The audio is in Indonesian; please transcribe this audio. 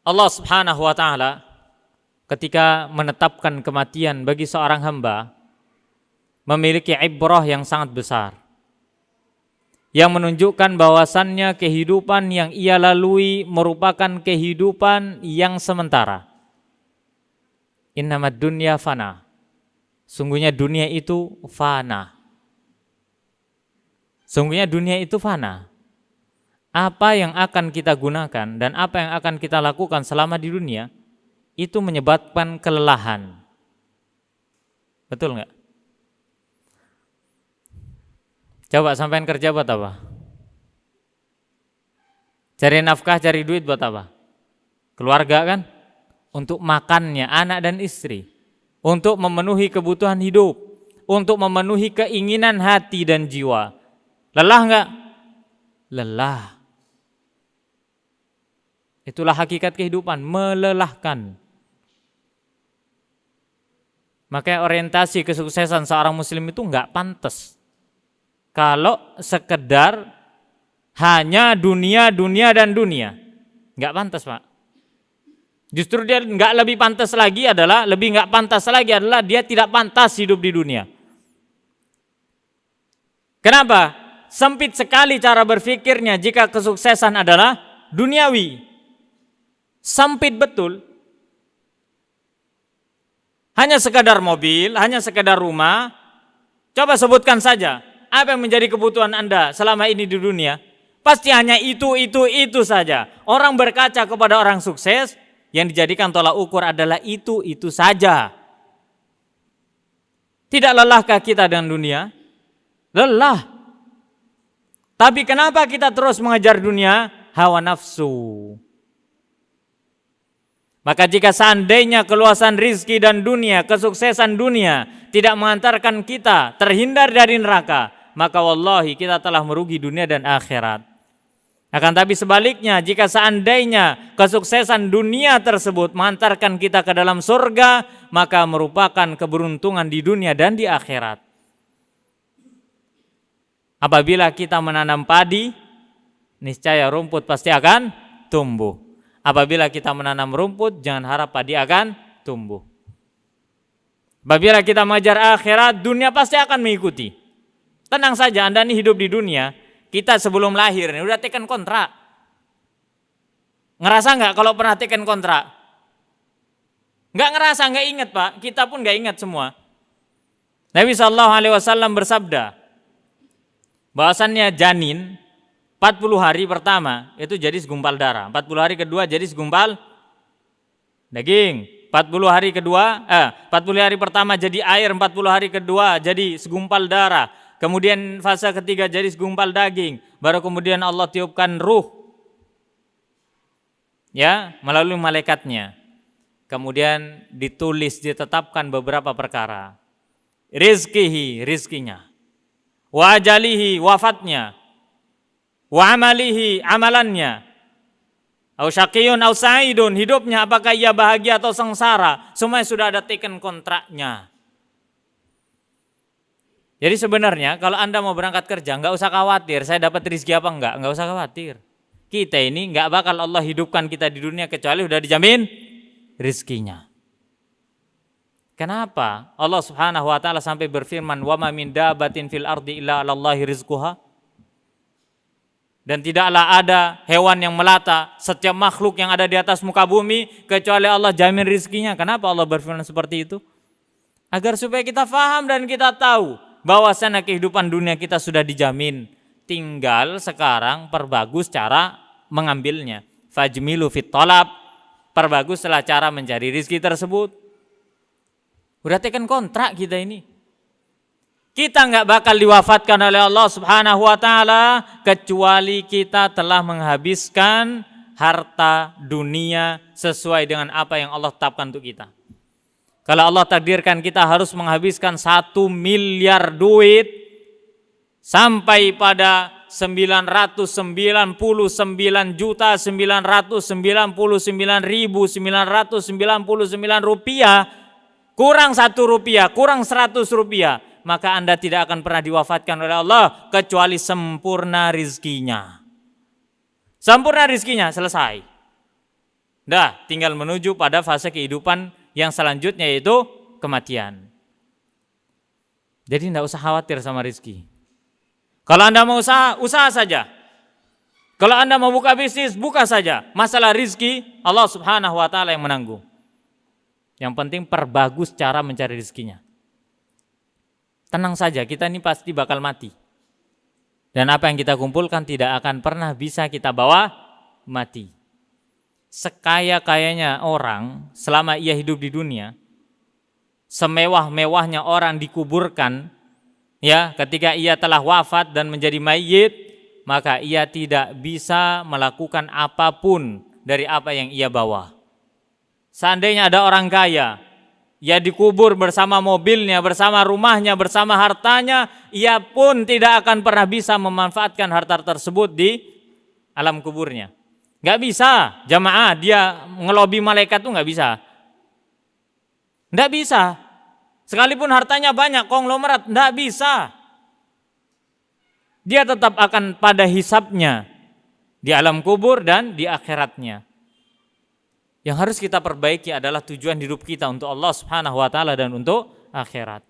Allah Subhanahu wa taala ketika menetapkan kematian bagi seorang hamba memiliki ibrah yang sangat besar, yang menunjukkan bahwasannya kehidupan yang ia lalui merupakan kehidupan yang sementara. Innamad dunya fana. Sungguhnya dunia itu fana. Sungguhnya dunia itu fana. Apa yang akan kita gunakan dan apa yang akan kita lakukan selama di dunia itu menyebabkan kelelahan. Betul nggak? Coba sampean kerja buat apa? Cari nafkah, cari duit buat apa? Keluarga kan? Untuk makannya anak dan istri, untuk memenuhi kebutuhan hidup, untuk memenuhi keinginan hati dan jiwa. Lelah nggak? Lelah. Itulah hakikat kehidupan, melelahkan. Makanya orientasi kesuksesan seorang muslim itu nggak pantas kalau sekedar hanya dunia, dunia dan dunia. Nggak pantas, Pak. Justru dia nggak lebih pantas lagi adalah dia tidak pantas hidup di dunia. Kenapa? Sempit sekali cara berpikirnya jika kesuksesan adalah duniawi. Sempit betul. Hanya sekadar mobil, hanya sekadar rumah. Coba sebutkan saja, apa yang menjadi kebutuhan Anda selama ini di dunia? Pasti hanya itu saja. Orang berkaca kepada orang sukses, yang dijadikan tolak ukur adalah itu saja. Tidak lelahkah kita dengan dunia? Lelah. Tapi kenapa kita terus mengejar dunia? Hawa nafsu. Maka jika seandainya keluasan rizki dan dunia, kesuksesan dunia tidak mengantarkan kita terhindar dari neraka, maka wallahi kita telah merugi dunia dan akhirat. Akan tapi sebaliknya, jika seandainya kesuksesan dunia tersebut mengantarkan kita ke dalam surga, maka merupakan keberuntungan di dunia dan di akhirat. Apabila kita menanam padi, niscaya rumput pasti akan tumbuh. Apabila kita menanam rumput, jangan harap padi akan tumbuh. Apabila kita mengejar akhirat, dunia pasti akan mengikuti. Tenang saja, Anda ini hidup di dunia, kita sebelum lahir ini udah teken kontrak. Ngerasa nggak kalau pernah teken kontrak? Nggak ngerasa, nggak ingat Pak. Kita pun nggak ingat semua. Nabi SAW bersabda, bahwasannya janin 40 hari pertama itu jadi segumpal darah, 40 hari kedua jadi segumpal daging, 40 hari pertama jadi air, 40 hari kedua jadi segumpal darah, kemudian fase ketiga jadi segumpal daging, baru kemudian Allah tiupkan ruh ya melalui malaikatnya. Kemudian ditulis, ditetapkan beberapa perkara. Rizkinya, wa ajalihi, wafatnya, wa amalihi, amalannya, au syaqiyun au sa'idun, hidupnya apakah ia bahagia atau sengsara, semuanya sudah ada teken kontraknya. Jadi sebenarnya kalau Anda mau berangkat kerja nggak usah khawatir saya dapat rezeki apa nggak usah khawatir. Kita ini nggak bakal Allah hidupkan kita di dunia kecuali sudah dijamin rezekinya. Kenapa Allah Subhanahu wa taala sampai berfirman wa ma min dabatin fil ardi illa 'alallahi rizquha? Dan tidaklah ada hewan yang melata, setiap makhluk yang ada di atas muka bumi kecuali Allah jamin rizkinya. Kenapa Allah berfirman seperti itu? Agar supaya kita faham dan kita tahu bahwasanya kehidupan dunia kita sudah dijamin. Tinggal sekarang perbagus cara mengambilnya. Fajmilu fit talab, perbaguslah cara mencari rizki tersebut. Udah teken kontrak kita ini. Kita nggak bakal diwafatkan oleh Allah Subhanahu wa taala kecuali kita telah menghabiskan harta dunia sesuai dengan apa yang Allah tetapkan untuk kita. Kalau Allah takdirkan kita harus menghabiskan 1 miliar duit sampai pada 999.999.999 rupiah, kurang 1 rupiah, kurang 100 rupiah, maka Anda tidak akan pernah diwafatkan oleh Allah kecuali sempurna rizkinya. Sempurna rizkinya, selesai. Dah, tinggal menuju pada fase kehidupan yang selanjutnya, yaitu kematian. Jadi tidak usah khawatir sama rezeki. Kalau Anda mau usaha, usaha saja. Kalau Anda mau buka bisnis, buka saja. Masalah rezeki, Allah Subhanahu wa Ta'ala yang menanggung. Yang penting perbagus cara mencari rezekinya. Tenang saja, kita ini pasti bakal mati. Dan apa yang kita kumpulkan tidak akan pernah bisa kita bawa mati. Sekaya-kayanya orang selama ia hidup di dunia, semewah-mewahnya orang dikuburkan, ya, ketika ia telah wafat dan menjadi mayit, maka ia tidak bisa melakukan apapun dari apa yang ia bawa. Seandainya ada orang kaya, ia dikubur bersama mobilnya, bersama rumahnya, bersama hartanya, ia pun tidak akan pernah bisa memanfaatkan harta tersebut di alam kuburnya. Nggak bisa, jamaah, dia ngelobi malaikat tuh nggak bisa. Nggak bisa. Sekalipun hartanya banyak, konglomerat, nggak bisa. Dia tetap akan pada hisabnya di alam kubur dan di akhiratnya. Yang harus kita perbaiki adalah tujuan hidup kita untuk Allah Subhanahu wa Ta'ala dan untuk akhirat.